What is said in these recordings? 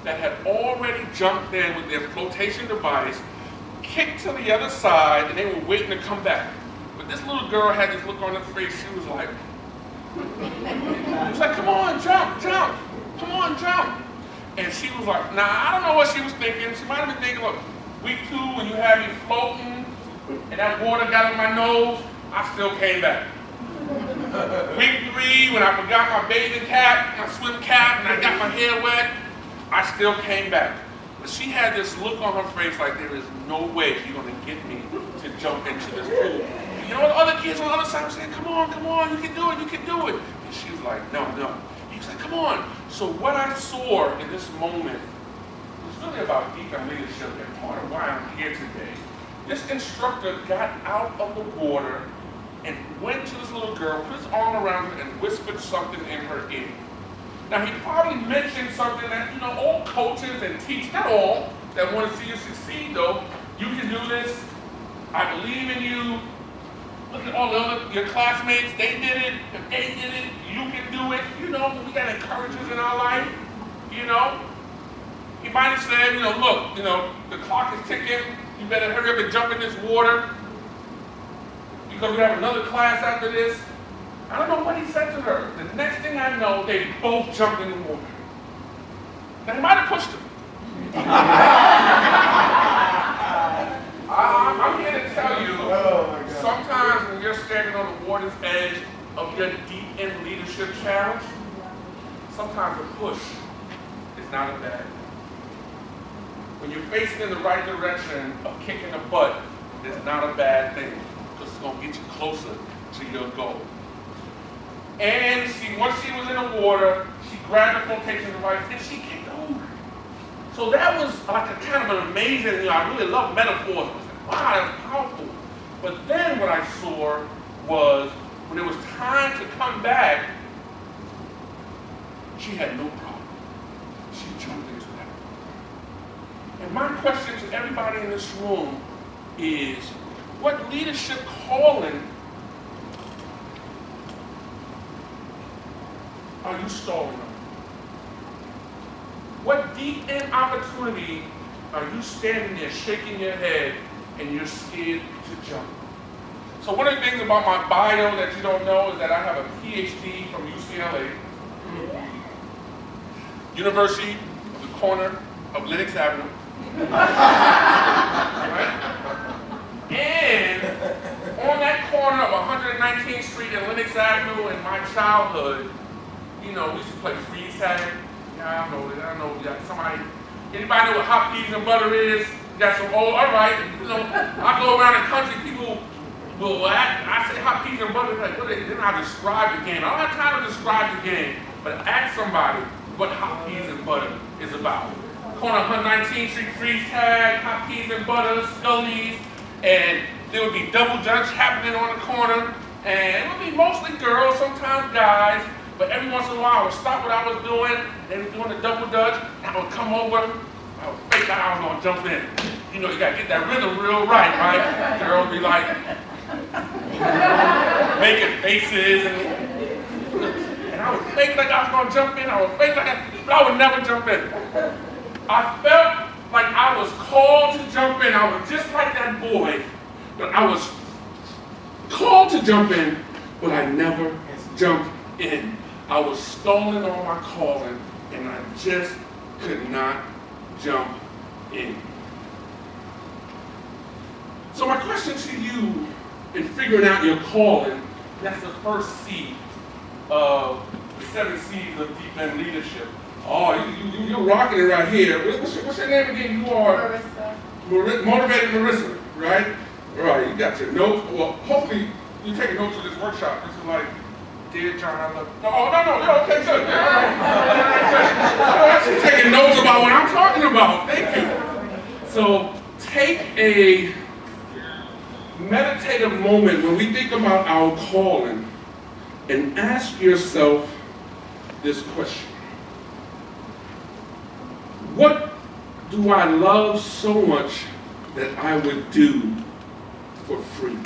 that had already jumped in with their flotation device, kicked to the other side, and they were waiting to come back. But this little girl had this look on her face. She was like, come on, jump, jump. Come on, jump. And she was like, nah, I don't know what she was thinking. She might have been thinking, look, week 2, when you had me floating, and that water got in my nose, I still came back. Week 3, when I forgot my bathing cap, my swim cap, and I got my hair wet, I still came back. But she had this look on her face like there is no way you're going to get me to jump into this pool. You know, the other kids on the other side were saying, come on, you can do it, you can do it. And she was like, no. He was like, come on. So what I saw in this moment was really about deep and leadership, and part of why I'm here today. This instructor got out of the water and went to this little girl, put his arm around her, and whispered something in her ear. Now, he probably mentioned something that, you know, all coaches and teachers, not all, that want to see you succeed, though. You can do this. I believe in you. Look at all the other, your classmates, they did it. If they did it, you can do it. You know, we got encouragers in our life, you know. He might have said, you know, look, you know, the clock is ticking. You better hurry up and jump in this water because we have another class after this. I don't know what he said to her. The next thing I know, they both jumped in the water. Now, he might have pushed him. I'm here to tell you, sometimes when you're standing on the water's edge of your deep end leadership challenge, sometimes a push is not a bad thing. When you're facing in the right direction of kicking the butt, it's not a bad thing because it's going to get you closer to your goal. And once she was in the water, she grabbed the flotation device and she kicked over. So that was like a kind of an amazing, you know, I really love metaphors. I was like, wow, that's powerful. But then what I saw was when it was time to come back, she had no problem. She jumped into that. And my question to everybody in this room is, what leadership calling are you stalling on? What deep end opportunity are you standing there shaking your head and you're scared to jump? So one of the things about my bio that you don't know is that I have a PhD from UCLA, University of the corner of Lenox Avenue. Right? And on that corner of 119th Street and Lenox Avenue in my childhood, you know, we used to play freeze tag. Yeah, I know. You got somebody. Anybody know what hot peas and butter is? You got some old. All right. You know, I go around the country. People will act. I say hot peas and butter. Like, what? They don't know how to describe the game. I don't have time to describe the game, but ask somebody what hot peas and butter is about. Corner 119th Street freeze tag, hot peas and butter, scullies, and there would be double dutch happening on the corner, and it would be mostly girls, sometimes guys. But every once in a while, I would stop what I was doing. They were doing the double dutch. I would come over. I would fake that I was gonna jump in. You know, you gotta get that rhythm real right? Girls be like making faces, and I would fake like I was gonna jump in. I would fake like but I would never jump in. I felt like I was called to jump in. I was just like that boy, but I was called to jump in, but I never jumped in. I was stalling on my calling, and I just could not jump in. So my question to you in figuring out your calling, that's the first C of the 7 C's of deep end leadership. Oh, you're rocking it right here. What's your name again? You are Marissa. Motivated Marissa, right? All right, you got your notes. Well, hopefully you take notes of this workshop. This is like, dear John, I love you. No, okay, good. I'm actually taking notes about what I'm talking about. Thank you. So take a meditative moment when we think about our calling and ask yourself this question. What do I love so much that I would do for free?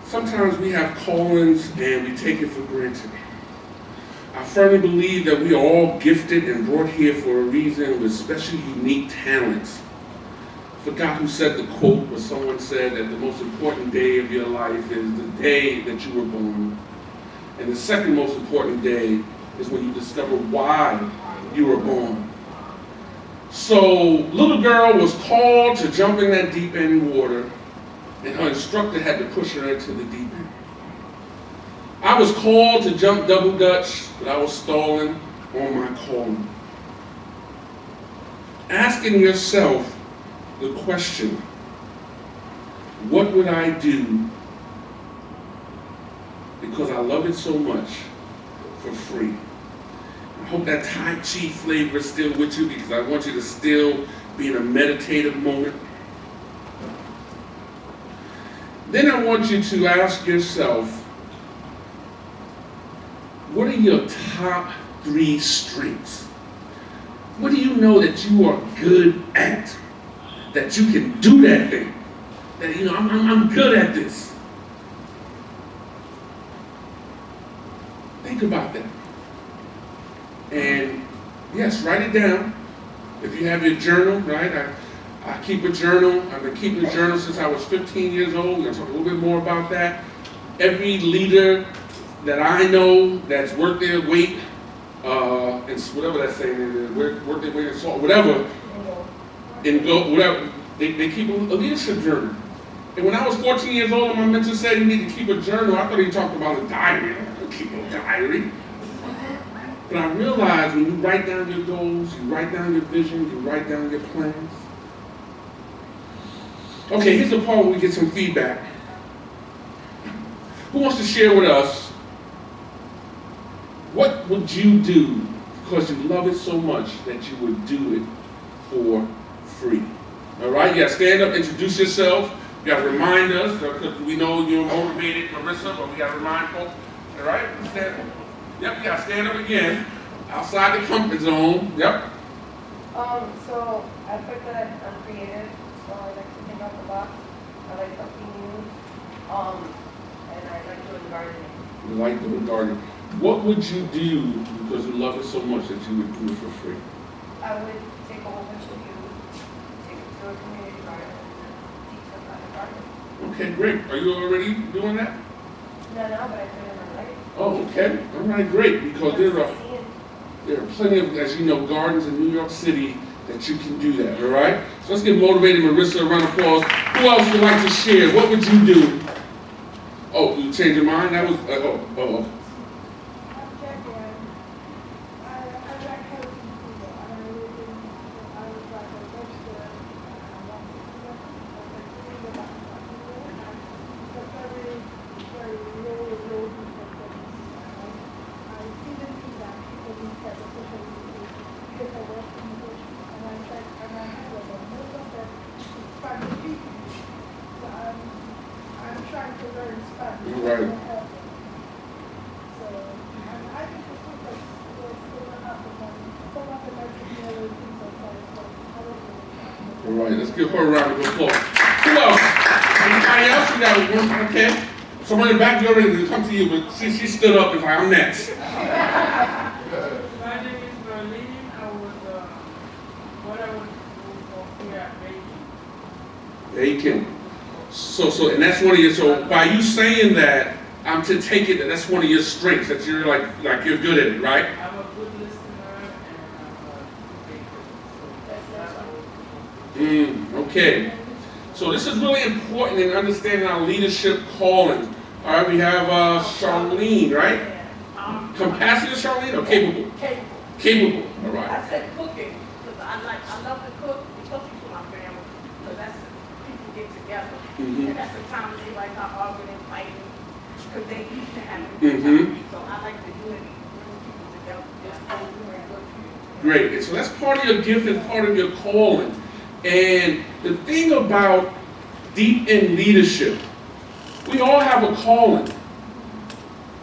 Sometimes we have callings and we take it for granted. I firmly believe that we are all gifted and brought here for a reason with special, unique talents. I forgot who said the quote, but someone said that the most important day of your life is the day that you were born. And the second most important day is when you discover why you were born. So, little girl was called to jump in that deep end water, and her instructor had to push her into the deep end. I was called to jump double dutch, but I was stalling on my calling. Asking yourself the question, what would I do because I love it so much for free? I hope that Tai Chi flavor is still with you, because I want you to still be in a meditative moment. Then I want you to ask yourself, what are your top 3 strengths? What do you know that you are good at? That you can do that thing? That, I'm good at this. Think about that. And yes, write it down. If you have your journal, right? I keep a journal. I've been keeping a journal since I was 15 years old. We're going to talk a little bit more about that. Every leader that I know that's worked their weight, and whatever that saying is, work their weight in salt, whatever, and go, whatever, they keep a leadership journal. And when I was 14 years old and my mentor said you need to keep a journal, I thought he talked about a diary. I don't keep a diary. But I realized when you write down your goals, you write down your vision, you write down your plans. Okay, here's the part where we get some feedback. Who wants to share with us, what would you do because you love it so much that you would do it for free? All right, you got to stand up, introduce yourself. You got to remind us, because we know you're motivated, Marissa, but we got to remind folks. All right, stand up. Yep, you got to stand up again, outside the comfort zone. Yep. So I think that I'm creative, so I like to think out the box. I like something new, and I like doing gardening. You like doing gardening. What would you do because you love it so much that you would do it for free? I would take a whole bunch of youth, take it to a community garden, and teach them how to garden. Okay, great. Are you already doing that? No, but I do it in my life. Oh, okay. All right, great. Because there are plenty of, as you know, gardens in New York City that you can do that, all right? So let's give Motivated Marissa a round of applause. Who else would like to share? What would you do? Oh, you changed your mind? That was, Right. All right, let's give her a round of applause. Who else? Anybody else? We got one. Okay. Someone in the back, you're ready to come to you, but she stood up and like, I'm next. My name is Berlin. What I would do for free at baking. Bacon. So, and that's one of your, so by you saying that, I'm to take it that that's one of your strengths, that you're like you're good at it, right? I'm a good listener and I'm a good baker. Okay. So this is really important in understanding our leadership calling. All right, we have Charlene, right? Compassionate Charlene or capable? Capable. All right. I said cooking because I love to cook, especially for my family. Because that's people get together, and that's the time they like our arguing and fighting because they used to have a good time. So I like to do it, bring people together, just go do it good. Great. And so that's part of your gift and part of your calling. And the thing about deep in leadership, we all have a calling.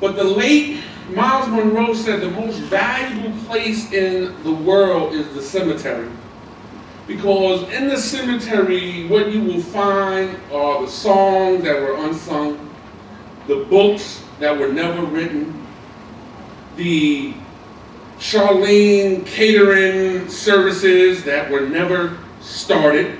But the late Miles Monroe said the most valuable place in the world is the cemetery. Because in the cemetery, what you will find are the songs that were unsung, the books that were never written, the Charlene catering services that were never started.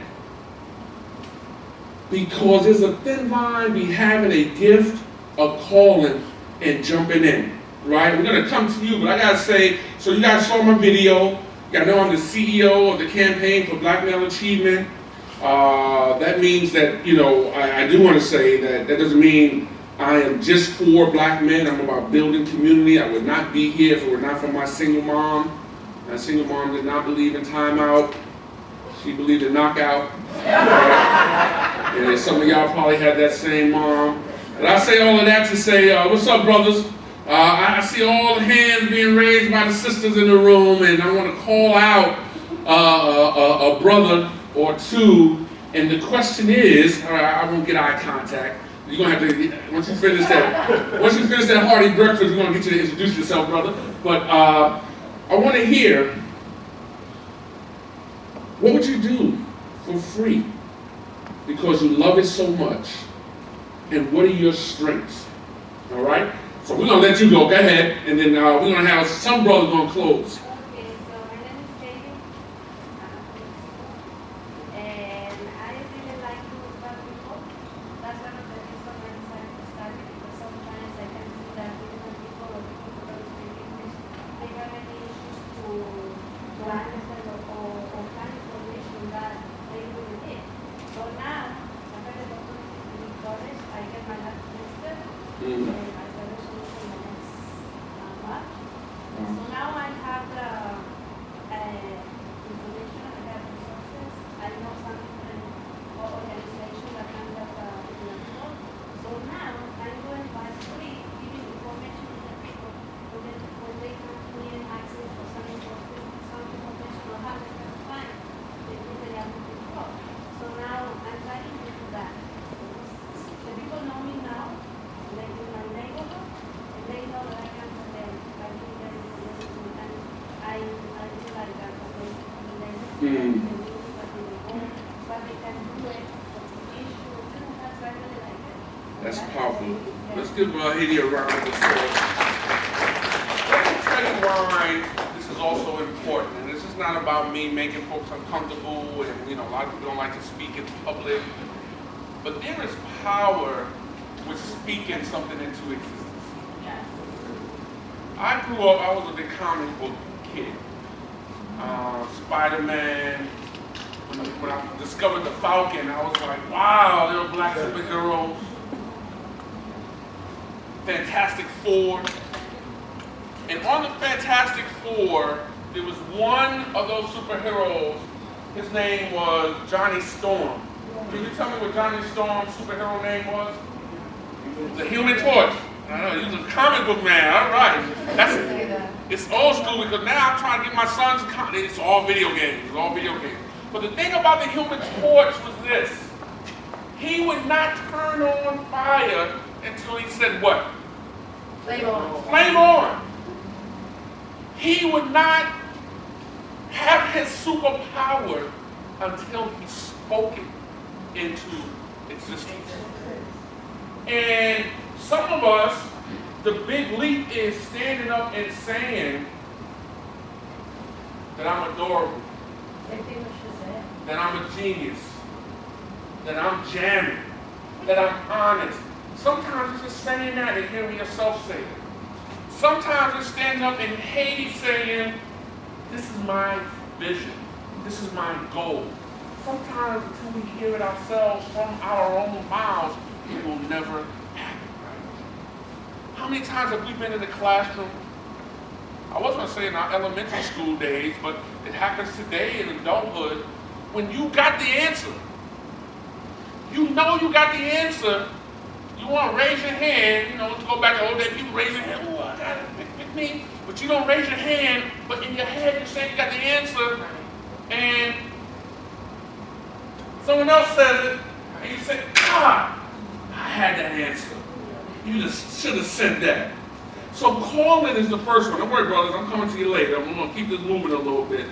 Because there's a thin line between having a gift, a calling, and jumping in, right? We're gonna come to you, but I gotta say, so you guys saw my video. Y'all know I'm the CEO of the Campaign for Black Male Achievement. That means that, you know, I do wanna say that doesn't mean I am just for black men. I'm about building community. I would not be here if it were not for my single mom. My single mom did not believe in timeout. She believed in knockout. And some of y'all probably had that same mom. But I say all of that to say, what's up, brothers? I see all the hands being raised by the sisters in the room, and I want to call out a brother or two. And the question is, I won't get eye contact. You're gonna have to, once you finish that hearty breakfast, we're gonna get you to introduce yourself, brother. But I want to hear, what would you do for free because you love it so much, and what are your strengths? All right. So we're gonna let you go. Go ahead, and then we're gonna have some brothers gonna close. Okay, so my name is Katie, and I really like to help people. That's one of the reasons I decided to start it, because sometimes I can see that different people or people who don't speak English, they have any issues to understand or find information that they really need. So now, I had the opportunity to be college, I get my lab tested, and I started solution the next month. So now I have the information, I have resources, I know some different organizations that handle the international. So now I'm going by free, giving information to the people when they come to me and ask me for some information or how they can find the people they are looking for. So now I'm trying to do that. The people know me now, they in my neighborhood, and they know that I can for them. I think that is and I feel like that for them. But they can do it for issues, and that's why I really like it. That's powerful. Let's give Haiti a round of applause. Let me tell you why this is also important. And this is not about me making folks uncomfortable, and you know, a lot of people don't like to speak in public. But there is power with speaking something into existence. I grew up, I was a big comic book kid. Spider-Man. When I discovered the Falcon, I was like, wow, they're black superheroes. Fantastic Four. And on the Fantastic Four, there was one of those superheroes. His name was Johnny Storm. Can you tell me what Johnny Storm's superhero name was? The Human Torch. I know, he was a comic book man. All right. It's old school because now I'm trying to get my son's it's all video games. It's all video games. But the thing about the Human Torch was this. He would not turn on fire until he said what? Flame on. Flame on. He would not have his superpower until he spoke it into existence. And some of us, the big leap is standing up and saying that I'm adorable, that I'm a genius, that I'm jamming, that I'm honest. Sometimes it's just saying that and hearing yourself say it. Sometimes it's standing up in Haiti saying, this is my vision, this is my goal. Sometimes until we hear it ourselves from our own mouths, it will never happen, right? How many times have we been in the classroom? I wasn't going to say in our elementary school days, but it happens today in adulthood, when you got the answer. You know you got the answer. You want to raise your hand, you know, let's go back to old days, people raise their hand, oh, I got it, pick me. But you don't raise your hand, but in your head you're saying you got the answer, and someone else says it, and you say, God, I had that answer. You just should have said that. So calling is the first one. Don't worry, brothers, I'm coming to you later. I'm going to keep this moving a little bit.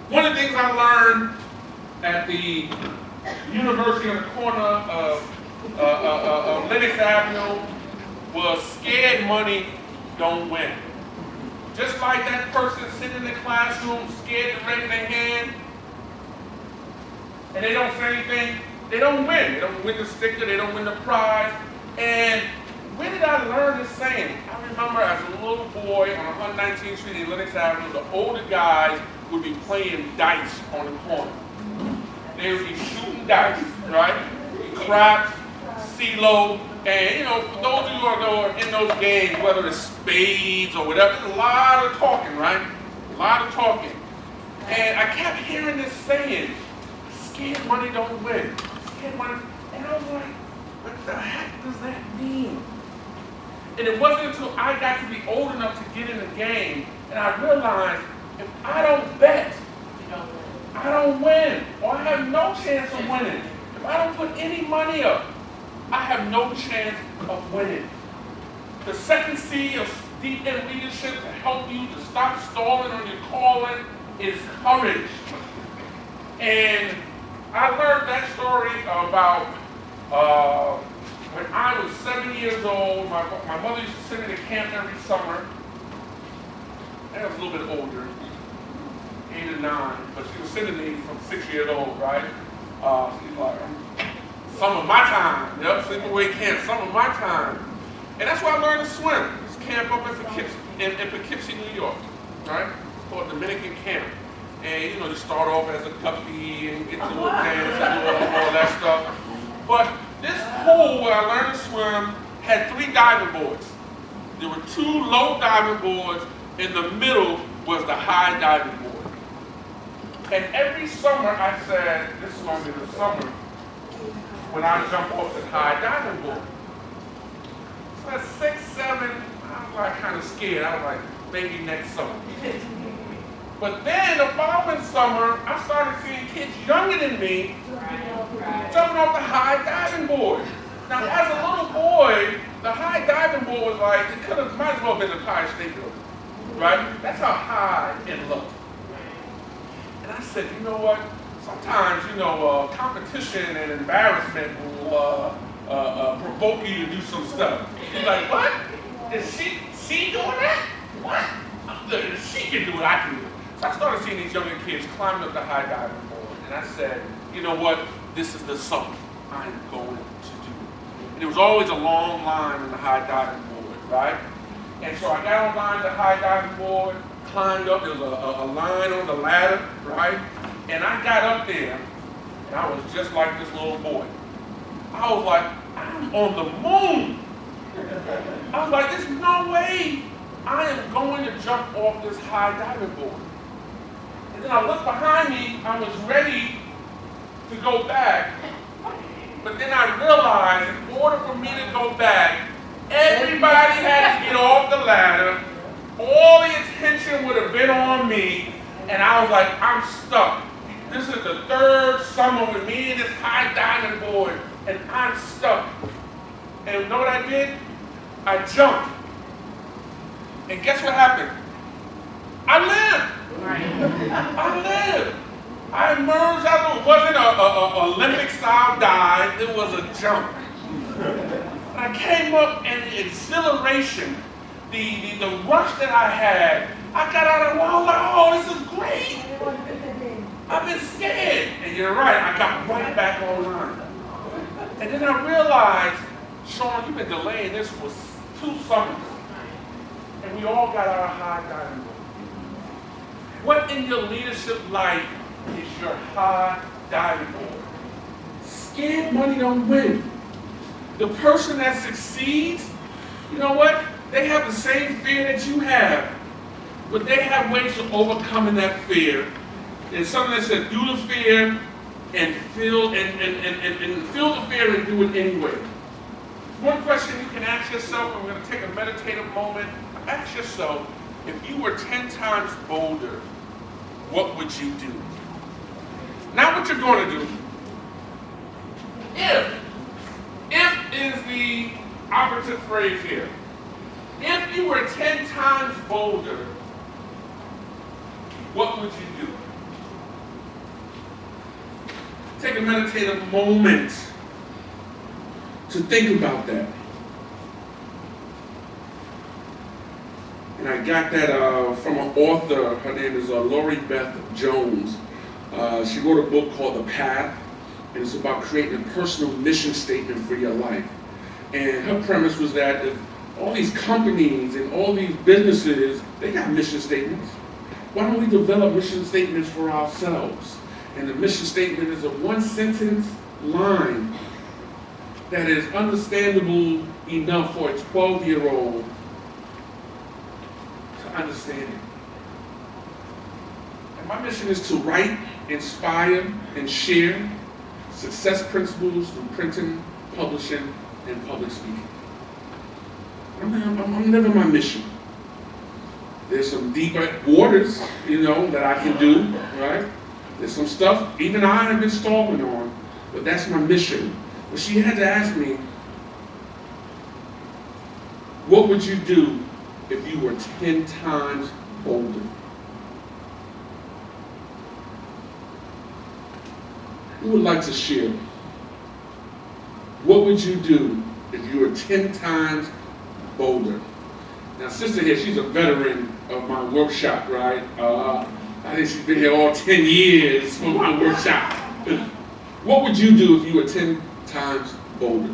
One of the things I learned at the university on the corner of Lenox Avenue was scared money don't win. just like that person sitting in the classroom scared to raise their hand, and they don't say anything, they don't win. They don't win the sticker, they don't win the prize. And where did I learn this saying? I remember as a little boy on 119th Street in Lenox Avenue, the older guys would be playing dice on the corner. They would be shooting dice, right? Craps, CeeLo, and you know, for those of you who are in those games, whether it's spades or whatever, there's a lot of talking, right? A lot of talking. And I kept hearing this saying, scared money don't win. Scared money. And I was like, what the heck does that mean? And it wasn't until I got to be old enough to get in the game and I realized if I don't bet, I don't win, or I have no chance of winning. If I don't put any money up, I have no chance of winning. The second C of deep in leadership to help you to stop stalling on your calling is courage. And I learned that story about when I was 7 years old. My mother used to send me to camp every summer. I was a little bit older, 8 or 9, but she was sending me from 6 years old, right? She's like, some of my time, yep, sleepaway camp, some of my time. And that's why I learned to swim. This camp up in Poughkeepsie, New York, right? It's called Dominican camp. And you know, you start off as a guppy and get to little dance and do all that stuff. But this pool where I learned to swim had 3 diving boards. There were 2 low diving boards. In the middle was the high diving board. And every summer I said, this is going to be the summer when I jump off the high diving board. So at 6, 7, I was like kind of scared. I was like, maybe next summer. But then the following summer, I started seeing kids younger than me jumping off the high diving board. Now, as a little boy, the high diving board was like, it might as well have been the Empire State Building, right? That's how high it looked. And I said, you know what? Sometimes, you know, competition and embarrassment will provoke you to do some stuff. You're like, what? Is she doing that? What? She can do what I can do. So I started seeing these younger kids climbing up the high diving board, and I said, you know what? This is the something I'm going to do. And there was always a long line on the high diving board, right? And so I got online the high diving board, climbed up. There was a line on the ladder, right? And I got up there, and I was just like this little boy. I was like, I'm on the moon. I was like, there's no way I am going to jump off this high diving board. And then I looked behind me, I was ready to go back. But then I realized in order for me to go back, everybody had to get off the ladder. All the attention would have been on me. And I was like, I'm stuck. This is the 3rd summer with me and this high diving board, and I'm stuck. And you know what I did? I jumped. And guess what happened? I lived. I lived. I emerged out of it. It wasn't an Olympic-style dive. It was a jump. And I came up, and the exhilaration, the rush that I had, I got out of the wall. I was like, oh, this is great. I've been scared. And you're right, I got right back online. And then I realized, Sean, you've been delaying this for 2 summers. And we all got our high diving board. What in your leadership life is your high diving board? Scared money don't win. The person that succeeds, you know what? They have the same fear that you have. But they have ways of overcoming that fear. And something that says, do the fear and feel the fear and do it anyway. One question you can ask yourself, and we're going to take a meditative moment. Ask yourself, if you were 10 times bolder, what would you do? Not what you're going to do. If is the operative phrase here. If you were 10 times bolder, what would you do? Take a meditative moment to think about that. And I got that from an author. Her name is Lori Beth Jones. She wrote a book called The Path, and it's about creating a personal mission statement for your life. And her premise was that if all these companies and all these businesses, they got mission statements. Why don't we develop mission statements for ourselves? And the mission statement is a one-sentence line that is understandable enough for a 12-year-old to understand it. And my mission is to write, inspire, and share success principles through printing, publishing, and public speaking. I'm living my mission. There's some deeper waters, that I can do, right? There's some stuff even I have been stalling on, but that's my mission. But she had to ask me, what would you do if you were 10 times bolder? Who would like to share? What would you do if you were 10 times bolder? Now, sister here, she's a veteran of my workshop, right? I think she's been here all 10 years for my workshop. What would you do if you were 10 times bolder?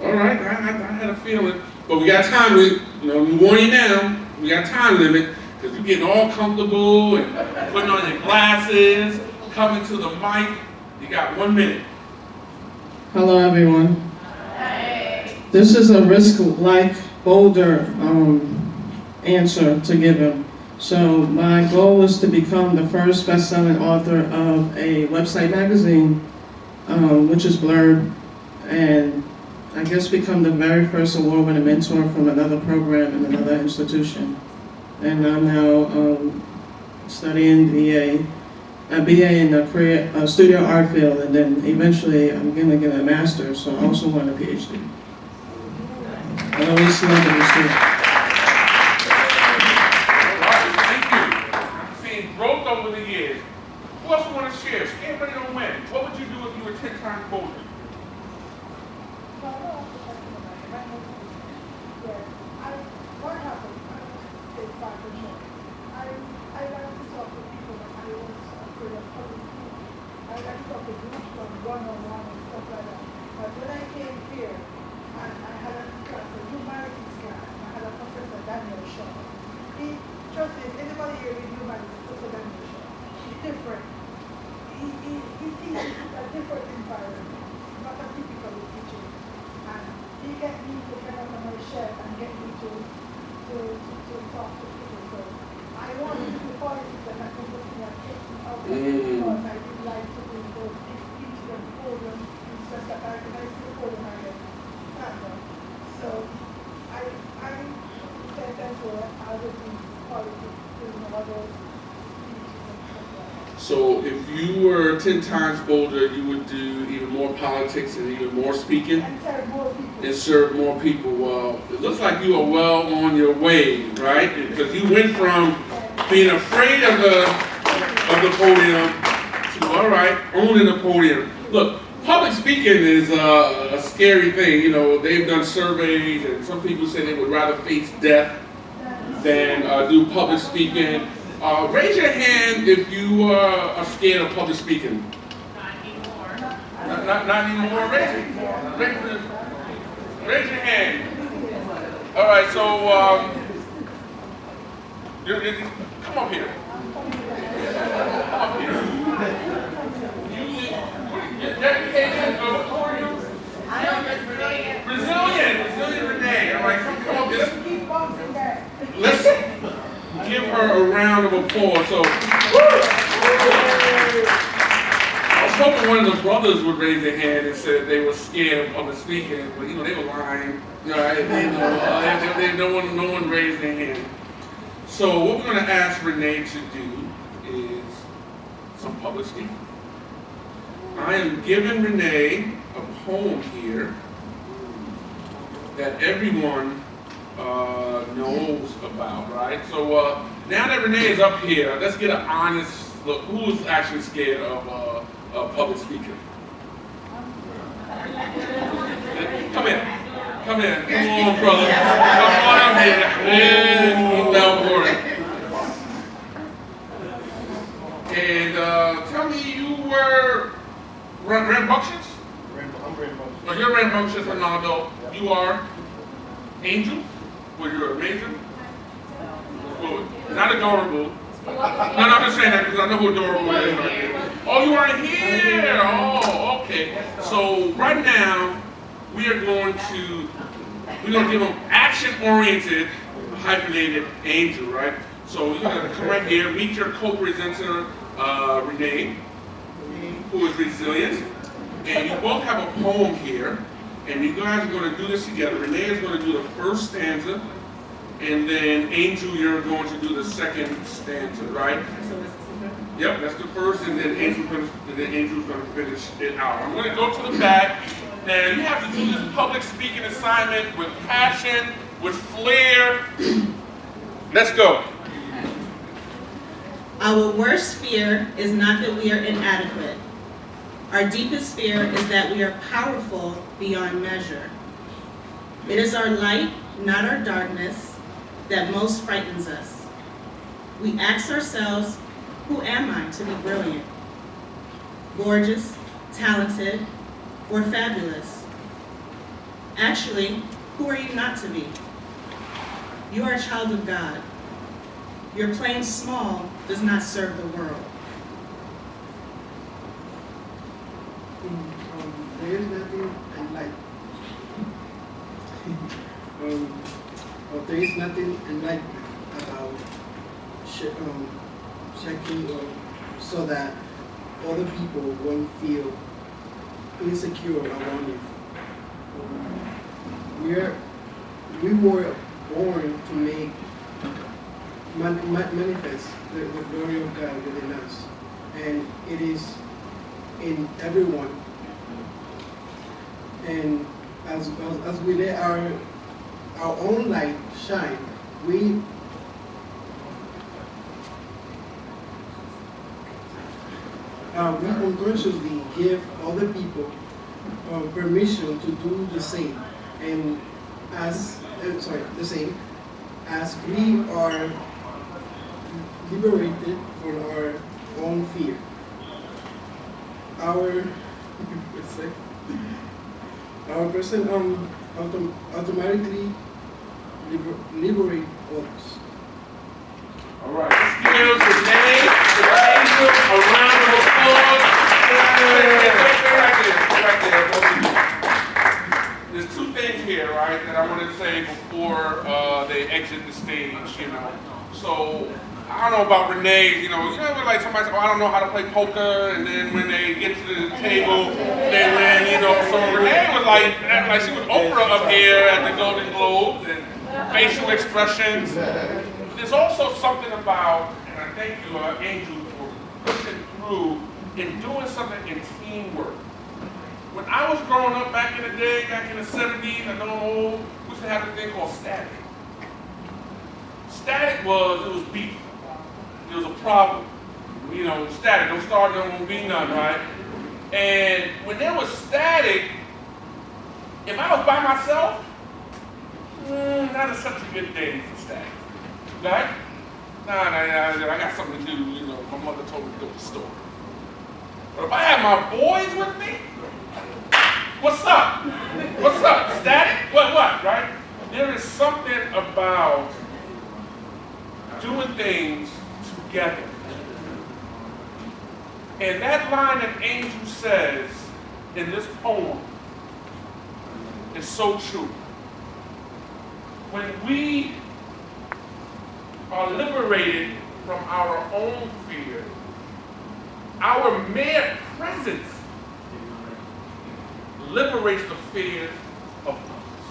All right, I had a feeling, but we got time limit. We warn you now. We got time limit because you're getting all comfortable and putting on your glasses, coming to the mic. You got 1 minute. Hello, everyone. Hey. This is a risk-like boulder answer to give him. So my goal is to become the first best-selling author of a website magazine, which is Blurred, and I guess become the very first award-winning mentor from another program in another institution. And I'm now studying a BA in the studio art field, and then eventually I'm going to get a master's, so I also want a PhD. I always love it this year. Growth over the years. Who else want to share? Everybody don't win. What would you do if you were 10 times bolder? What happened? It's back for sure. I like to talk to people, but I was afraid of public speaking. I like to talk to groups from one-on-one and stuff like that. But when I came here, and I had a class, a humanities class, and I had a professor, Daniel Shaw. Trust me, if anybody here with humanities, Professor Daniel Shaw, he's different. He teaches a different environment, not a typical teaching. And he get me to get out of my shell and get me to talk to people. So I wanted to do politics and I can look at taking out because I would like to do those teach them podium, it's just that I see the podium I get stand up. So I said that I would do politics, doing all those speeches and stuff like that. So if you were 10 times bolder, you would do even more politics and even more speaking? And serve more people. And serve more people. Well, it looks like you are well on your way, right? Because you went from being afraid of the podium to, all right, owning the podium. Look, public speaking is a scary thing. They've done surveys, and some people say they would rather face death than do public speaking. Raise your hand if you are scared of public speaking. Not anymore. Not anymore. Raise your hand. All right, so come up here. Come up here. You're dedicated to I am resilient. Resilient Renee. All right, come up here. Keep bumping that. Let's give her a round of applause. So, I was hoping one of the brothers would raise their hand and said they were scared of public speaking, but they were lying. No one raised their hand. So what we're going to ask Renee to do is some public speaking. I am giving Renee a poem here that everyone knows about, right? So now that Renee is up here, let's get an honest look. Who's actually scared of public speaking? Come in. Come in. Come on, brother. Come on up here. And Melbourne. And tell me, you were rambunctious? I'm rambunctious. Oh, you're rambunctious, Ronaldo. You are Angel? Well, you're amazing. Well, not adorable. No, I'm just saying that because I know who adorable is right there. Oh, you are here. Oh, okay. So right now, we're going to give them action-oriented, hyphenated Angel, right? So you're going to come right here, meet your co-presenter, Renee, who is resilient. And you both have a poem here, and you guys are going to do this together. Renee is going to do the first stanza, and then Angel, you're going to do the second stanza, right? Yep, that's the first, and then Angel's going to finish it out. I'm going to go to the back. Now you have to do this public speaking assignment with passion, with flair. Let's go. Our worst fear is not that we are inadequate. Our deepest fear is that we are powerful beyond measure. It is our light, not our darkness, that most frightens us. We ask ourselves, who am I to be brilliant, gorgeous, talented, or fabulous? Actually, who are you not to be? You are a child of God. Your playing small does not serve the world. There is nothing unlike. There is nothing unlike about checking so that other people won't feel insecure around you. We were born to make manifest the glory of God within us, and it is in everyone. And as we let our own light shine, we unconsciously give other people permission to do the same, and the same as we are liberated from our own fear. Our person automatically liberate others. All right, let's give Renee, Angel, a round of applause. Right there. There's two things here, right, that I want to say before they exit the stage, you know. So, I don't know about Renee, you know like somebody says, oh, I don't know how to play poker, and then when they get to the table, they win, you know. So Renee was like she was Oprah up here at the Golden Globes, and facial expressions. But there's also something about, and I thank you, Angel, for pushing through and doing something in teamwork. When I was growing up back in the day, back in the 70s, I know I'm old, we used to have a thing called static. Static was beef. It was a problem. You know, static, don't start, there won't be none, right? And when there was static, if I was by myself, that is such a good day for static, right? Nah, I got something to do, you know, my mother told me to go to the store. But if I have my boys with me, what's up? What's up? Static? What, right? There is something about doing things together. And that line that Angel says in this poem is so true. When we are liberated from our own fear, our mere presence liberates the fear of others.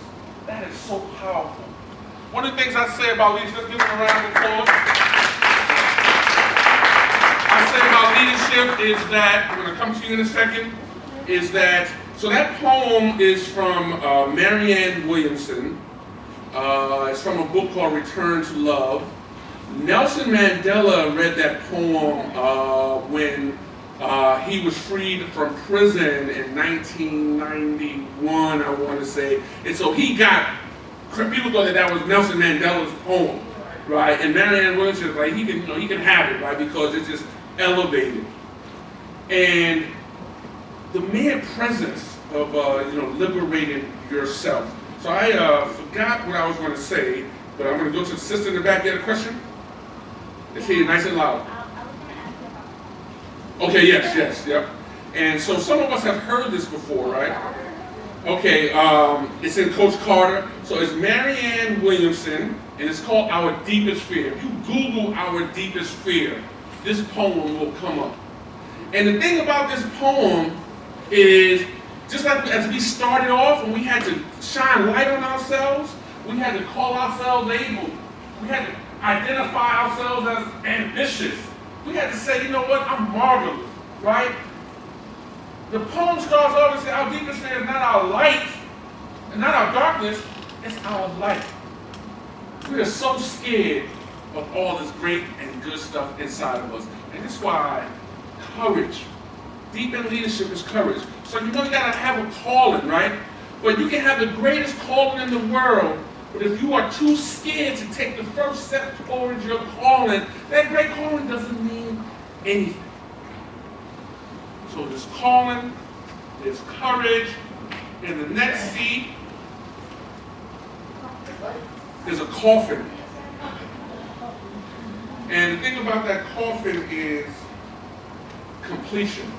That is so powerful. One of the things I say about leadership, let's give them a round of applause. I say about leadership is that, I'm going to come to you in a second, is that, so that poem is from Marianne Williamson. It's from a book called Return to Love. Nelson Mandela read that poem when He was freed from prison in 1991, I want to say. And so he got, people thought that was Nelson Mandela's poem, right? And Marianne Williamson, like, he can have it, right? Because it's just elevated. And the mere presence of, liberating yourself. So I forgot what I was going to say, but I'm going to go to the sister in the back. You had a question? Let's hear you nice and loud. I was going to ask you about. Okay, yes, yep. And so some of us have heard this before, right? Okay, it's in Coach Carter. So it's Marianne Williamson, and it's called Our Deepest Fear. If you Google Our Deepest Fear, this poem will come up. And the thing about this poem is, just like as we started off and we had to shine light on ourselves, we had to call ourselves able. We had to identify ourselves as ambitious. We had to say, you know what, I'm marvelous, right? The poem starts off and says, our deepest fear is not our light and not our darkness, it's our light. We are so scared of all this great and good stuff inside of us. And that's why courage, deep in leadership is courage. So you know you gotta have a calling, right? But you can have the greatest calling in the world, but if you are too scared to take the first step towards your calling, that great calling doesn't mean anything. So there's calling, there's courage, and the next seat is a coffin. And the thing about that coffin is completion.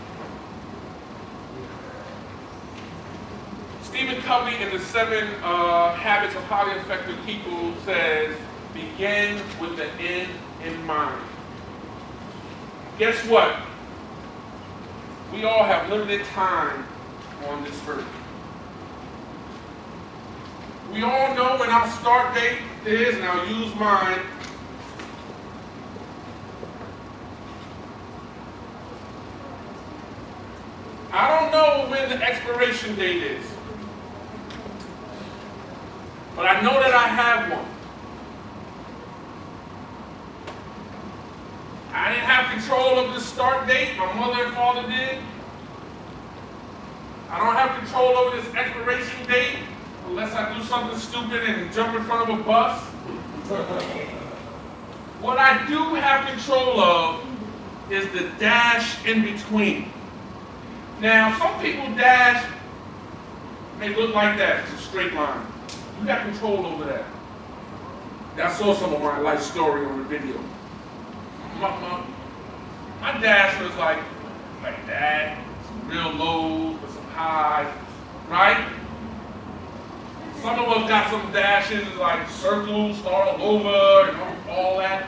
Stephen Covey in the 7 Habits of Highly Effective People says, begin with the end in mind. Guess what? We all have limited time on this earth. We all know when our start date is, and I'll use mine. I don't know when the expiration date is, but I know that I have one. I didn't have control of the start date, my mother and father did. I don't have control over this expiration date unless I do something stupid and jump in front of a bus. What I do have control of is the dash in between. Now, some people dash may look like that, it's a straight line. You got control over that. I saw some of my life story on the video. My dash was like that, some real lows with some highs, right? Some of us got some dashes like circles, start all over, and all that.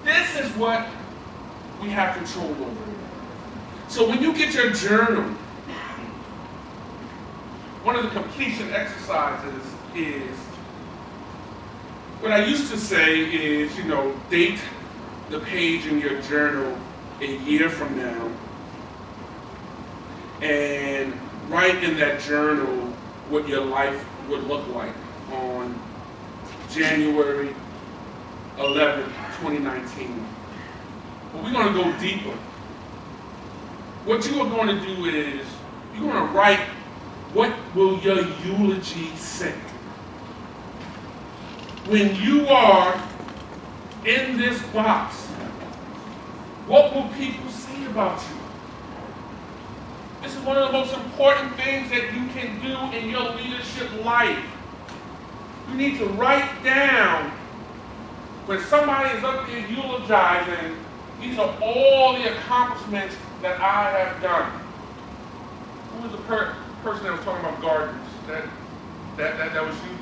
This is what we have control over. So when you get your journal, one of the completion exercises is, what I used to say is, date the page in your journal a year from now and write in that journal what your life would look like on January 11th, 2019. But we're going to go deeper. What you are going to do is, you're going to write, what will your eulogy say? When you are in this box, what will people say about you? This is one of the most important things that you can do in your leadership life. You need to write down, when somebody is up there eulogizing, these are all the accomplishments that I have done. Who was the person that was talking about gardens? That was you,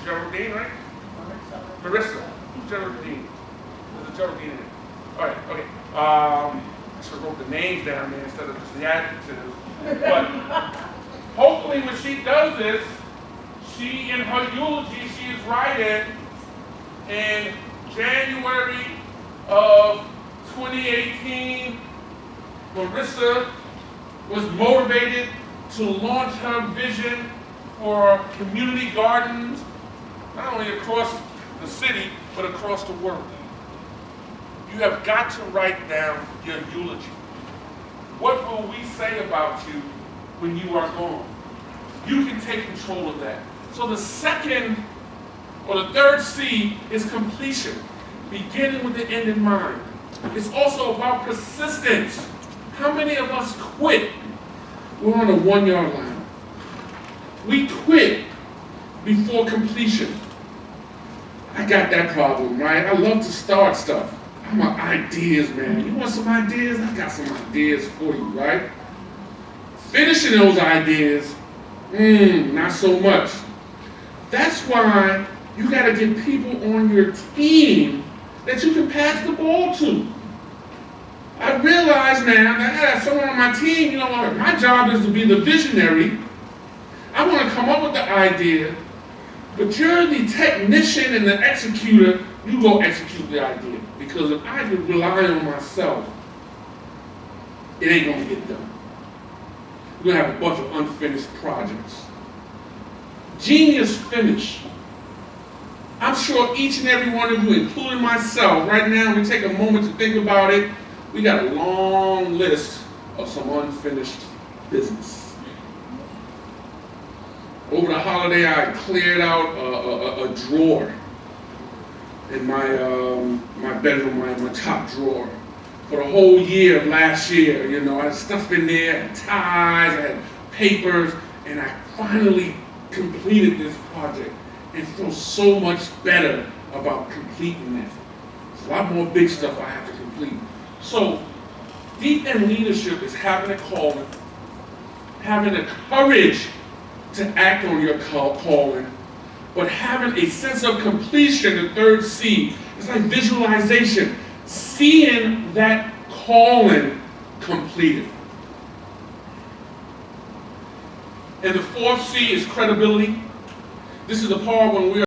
Geraldine, right? Marissa. Who's Geraldine? There's a Geraldine in it. All right, okay. I should have wrote the names down there instead of just the adjectives. But hopefully when she does this, she, in her eulogy, she is writing in January of 2018, Marissa was motivated to launch her vision for community gardens, not only across the city, but across the world. You have got to write down your eulogy. What will we say about you when you are gone? You can take control of that. So the second or the third C is completion, beginning with the end in mind. It's also about persistence. How many of us quit? We're on a 1 yard line. We quit before completion. I got that problem, right? I love to start stuff. I'm an ideas man. You want some ideas? I got some ideas for you, right? Finishing those ideas, not so much. That's why you got to get people on your team that you can pass the ball to. I realize now that I have someone on my team, you know what, my job is to be the visionary. I want to come up with the idea, but you're the technician and the executor. You go execute the idea. Because if I rely on myself, it ain't going to get done. We're going to have a bunch of unfinished projects. Genius finish. I'm sure each and every one of you, including myself, right now, we take a moment to think about it. We got a long list of some unfinished business. Over the holiday, I cleared out a drawer in my bedroom, my top drawer. For the whole year of last year, you know, I had stuff in there, I had ties, I had papers, and I finally completed this project and feel so much better about completing that. There's a lot more big stuff I have to complete. So, deep in leadership is having a calling, having the courage to act on your calling, but having a sense of completion, the third C. It's like visualization, seeing that calling completed. And the fourth C is credibility. This is the part when we are